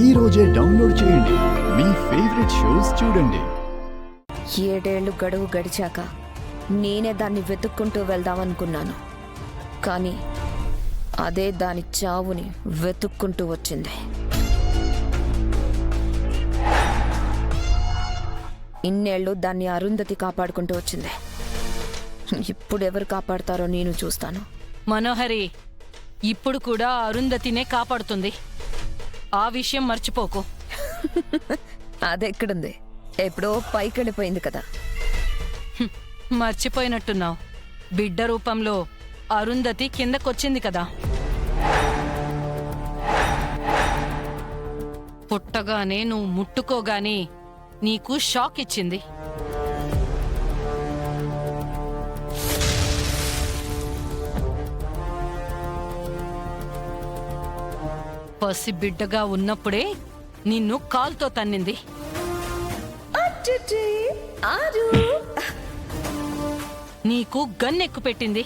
ఈ రోజే డౌన్లోడ్ చేయండి. మీ ఫేవరెట్ షోస్ చూడండి. 7 ఏళ్లు గడువు గడిచాక నేనే దాన్ని వెతుక్కుంటూ వెళ్దామనుకున్నాను. కానీ అదే దాని చావుని వెతుక్కుంటూ వచ్చింది. ఇన్నేళ్లు దాన్ని అరుంధతి కాపాడుకుంటూ వచ్చింది. ఇప్పుడు ఎవరు కాపాడతారో నేను చూస్తాను. మనోహరి ఇప్పుడు కూడా అరుంధతినే కాపాడుతుంది. ఆ విషయం మర్చిపోకు. అదెక్కడుంది? ఎప్పుడో పైకెళ్ళిపోయింది కదా. మర్చిపోయినట్టున్నావు. బిడ్డ రూపంలో అరుంధతి కిందకొచ్చింది కదా. పుట్టగానే నువ్వు ముట్టుకోగానే నీకు షాక్ ఇచ్చింది. పసి బిడ్డగా ఉన్నప్పుడే నిన్ను కాల్తో తన్నింది. నీకు గన్నెక్కు పెట్టింది.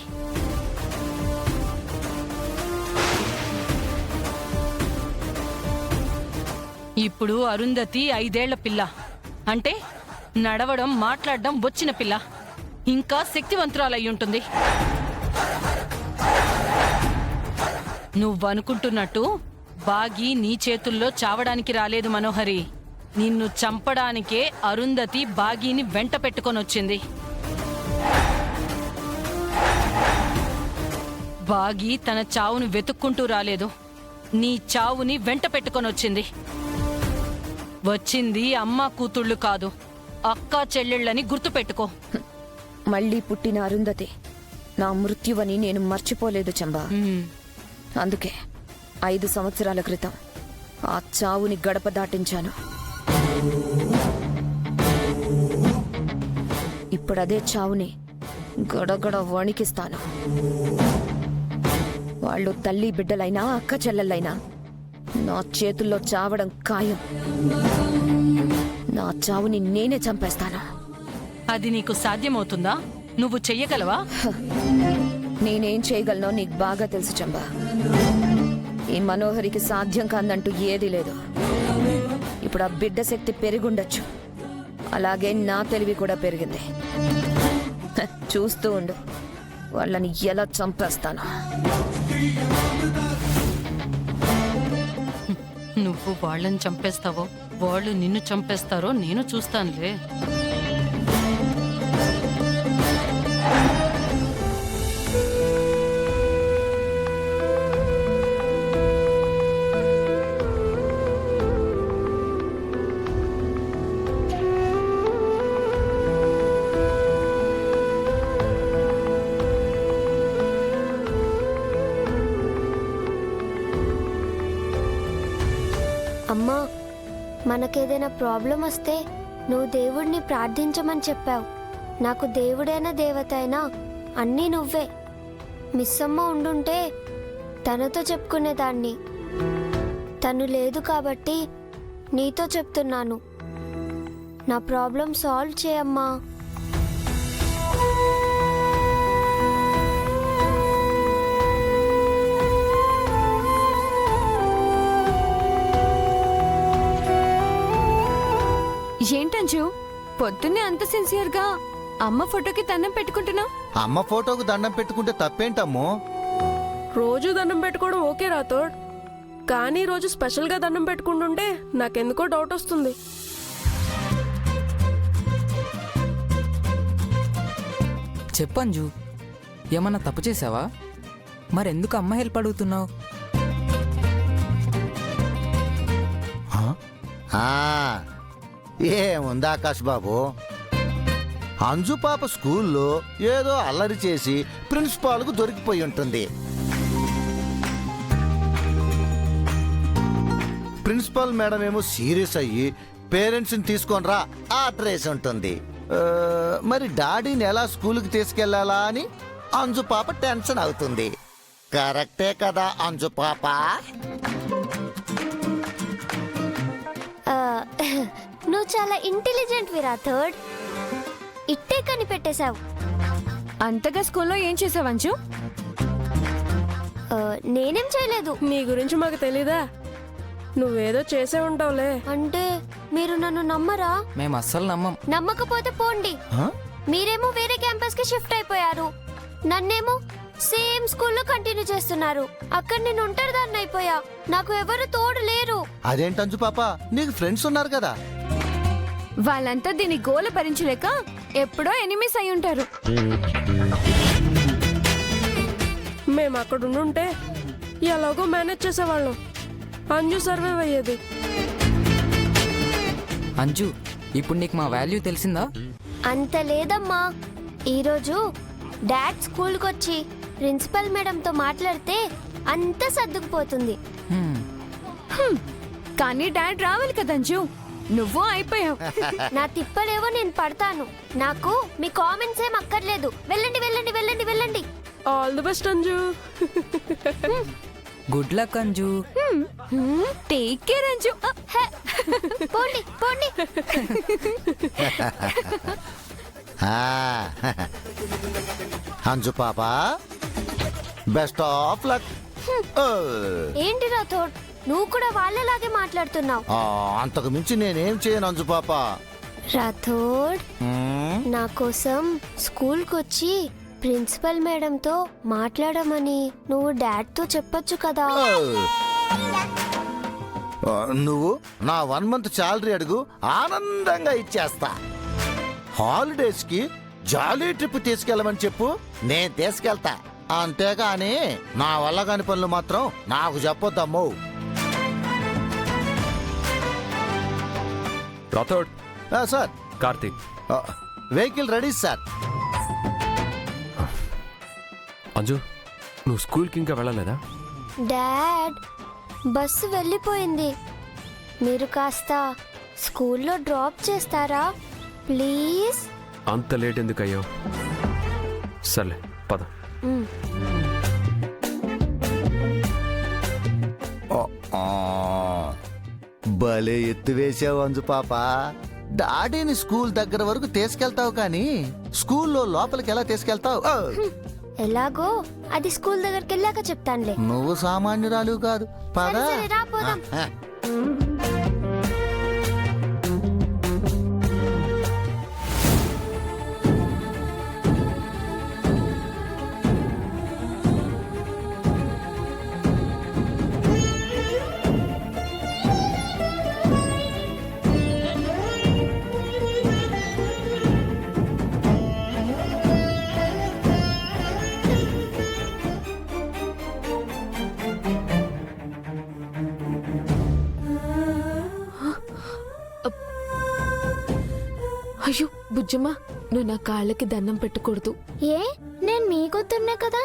ఇప్పుడు అరుంధతి 5 ఏళ్ల పిల్ల. అంటే నడవడం మాట్లాడడం వచ్చిన పిల్ల. ఇంకా శక్తివంతురాలయ్యుంటుంది. నువ్వనుకుంటున్నట్టు బాగి నీ చేతుల్లో చావడానికి రాలేదు మనోహరి. నిన్ను చంపడానికే అరుంధతి బాగీని వెంట పెట్టుకొనొచ్చింది. బాగి తన చావును వెతుక్కుంటూ రాలేదు, నీ చావుని వెంట పెట్టుకొనొచ్చింది. వచ్చింది అమ్మా కూతుళ్ళు కాదు, అక్కా చెల్లెళ్ళని గుర్తుపెట్టుకో. మళ్ళీ పుట్టిన అరుంధతి నా మృత్యువని నేను మర్చిపోలేదు చంబా. అందుకే 5 సంవత్సరాల క్రితం ఆ చావుని గడప దాటించాను. ఇప్పుడదే చావుని గడగడ వణికిస్తాను. వాళ్ళు తల్లి బిడ్డలైనా అక్క చెల్లెళ్ళైనా నా చేతుల్లో చావడం ఖాయం. నా చావుని నేనే చంపేస్తాను. అది నీకు సాధ్యమవుతుందా? నువ్వు చెయ్యగలవా? నేనేం చేయగలనో నీకు బాగా తెలుసు చంబా. ఈ మనోహరికి సాధ్యం కాదంటూ ఏదీ లేదు. ఇప్పుడు ఆ బిడ్డ శక్తి పెరిగుండొచ్చు, అలాగే నా తెలివి కూడా పెరిగింది. చూస్తూ ఉండు, వాళ్ళని ఎలా చంపేస్తాను. నువ్వు వాళ్ళని చంపేస్తావో వాళ్ళు నిన్ను చంపేస్తారో నేను చూస్తానులే. అమ్మా, మనకేదైనా ప్రాబ్లం వస్తే నువ్వు దేవుడిని ప్రార్థించమని చెప్పావు. నాకు దేవుడైనా దేవత అయినా అన్నీ నువ్వే. మిస్సమ్మ ఉండుంటే తనతో చెప్పుకునేదాన్ని. తను లేదు కాబట్టి నీతో చెప్తున్నాను. నా ప్రాబ్లం సాల్వ్ చేయమ్మా. ఏంటంచు పొద్దున్నే అంత సిన్సియర్గా అమ్మ ఫోటోకి దండం పెట్టుకుంటున్నావు? అమ్మ ఫోటోకు దండం పెట్టుకుంటే తప్పేంటమ్మో? రోజు దండం పెట్టుకోవడం ఓకే రాతోడ్, కానీ రోజు స్పెషల్గా దండం పెట్టుకుంటుంటే నాకెందుకో డౌట్ వస్తుంది. చెప్పంజు, ఏమన్నా తప్పు చేసావా? మరెందుకు అమ్మ హెల్ప్ అడుగుతున్నావు? ఏముంది ఆకాష్ బాబు, అంజు పాప స్కూల్లో ఏదో అల్లరి చేసి ప్రిన్సిపాల్కు దొరికిపోయి ఉంటుంది. ప్రిన్సిపాల్ మేడం ఏమో సీరియస్ అయ్యి పేరెంట్స్ని తీసుకొని రా ఆర్డర్ వేసి ఉంటుంది. మరి డాడీని ఎలా స్కూల్కి తీసుకెళ్లాలా అని అంజు పాప టెన్షన్ అవుతుంది. కరెక్టే కదా అంజు పాప? నువ్వు చాలా ఇంటెలిజెంట్ విరాథోడ్. ఇట్టే కనిపెట్టేశావు. అంతగా స్కూల్లో ఏం నువ్వేదో చేసే ఉంటావులే. అంటే మీరు నన్ను నమ్మరా? మేము అస్సలు నమ్మం. నమ్మకపోతే పోండి. మీరేమో వేరే క్యాంపస్ కి షిఫ్ట్ అయిపోయారు, నన్నేమో సేమ్ స్కూల్లో కంటిన్యూ చేస్తున్నారు. అక్కడ నేను ఒంటరిదాన్ని అయిపోయా, నాకు ఎవరు తోడు లేరు. అదేంటి అంజు పాప, నీకు ఫ్రెండ్స్ ఉన్నారు కదా. వాళ్ళంతా దీని గోల భరించలేక ఎప్పుడో ఎనిమిస్ అయి ఉంటారు. మేము అక్కడ ఉండుంటే ఎలాగో మేనేజ్ చేసేవాళ్ళం. అంజు సర్వైవ్ అయ్యేది. అంజు, ఇప్పుడు నీకు మా వాల్యూ తెలిసిందా? అంత లేదమ్మా. ఈరోజు డాడ్ స్కూల్కి వచ్చి ప్రిన్సిపల్ మేడంతో మాట్లాడితే అంత సర్దుకుపోతుంది. హ్మ్. కానీ డాడ్ రావాలి కదా అంజు, నువ్వు అయిపోయావు. నా తిప్పలేవో నేను పడతాను. నాకు మీ కామెంట్స్ ఏం అక్కర్లేదు. వెళ్ళండి వెళ్ళండి వెళ్ళండి వెళ్ళండి. All the best Anju. Good luck Anju. Take care Anju. Hey, పోండి పోండి. అంజు పాప, బెస్ట్ ఆఫ్ లక్. ఏంటి రాథోడ్, నువ్వు కూడా వాళ్ళలాగే మాట్లాడుతున్నావు. అంతకు మించి నేనేం చేయను అంజు పాప. రాథోడ్, నా కోసం స్కూల్కి వచ్చి ప్రిన్సిపల్ మేడంతో మాట్లాడమని నువ్వు డాడ్తో చెప్పొచ్చు కదా. నువ్వు నా 1 month శాలరీ అడుగు, ఆనందంగా ఇచ్చేస్తా. హాలిడేస్ కి జాలీ ట్రిప్ తీసుకెళ్ళమని చెప్పు, నేను తీసుకెళ్తా. అంతేగాని నా వల్ల కాని పనులు మాత్రం నాకు చెప్పొద్దమ్మో. Rathod. Sir. Karthik. Vehicle ready sir. Anju, నువ్వు స్కూల్కి ఇంకా వెళ్ళలేదా? డాడ్, బస్సు వెళ్ళిపోయింది. మీరు కాస్త స్కూల్లో డ్రాప్ చేస్తారా ప్లీజ్? అంత లేట్ ఎందుకు అయ్యావు? సర్లే, పద. భలే ఎత్తు వేసావు అంజు పాప. డాడీని స్కూల్ దగ్గర వరకు తీసుకెళ్తావు, కానీ స్కూల్లో లోపలికి ఎలా తీసుకెళ్తావు? ఎలాగో అది స్కూల్ దగ్గరికి వెళ్ళాక చెప్తానులే. నువ్వు సామాన్యురాలు కాదు, పదా. సరే, రా పోదాం. అయ్యో బుజ్జమ్మ, నువ్వు నా కాళ్ళకి దండం పెట్టకూడదు. ఏ, నేను మీ కూతుర్నే కదా.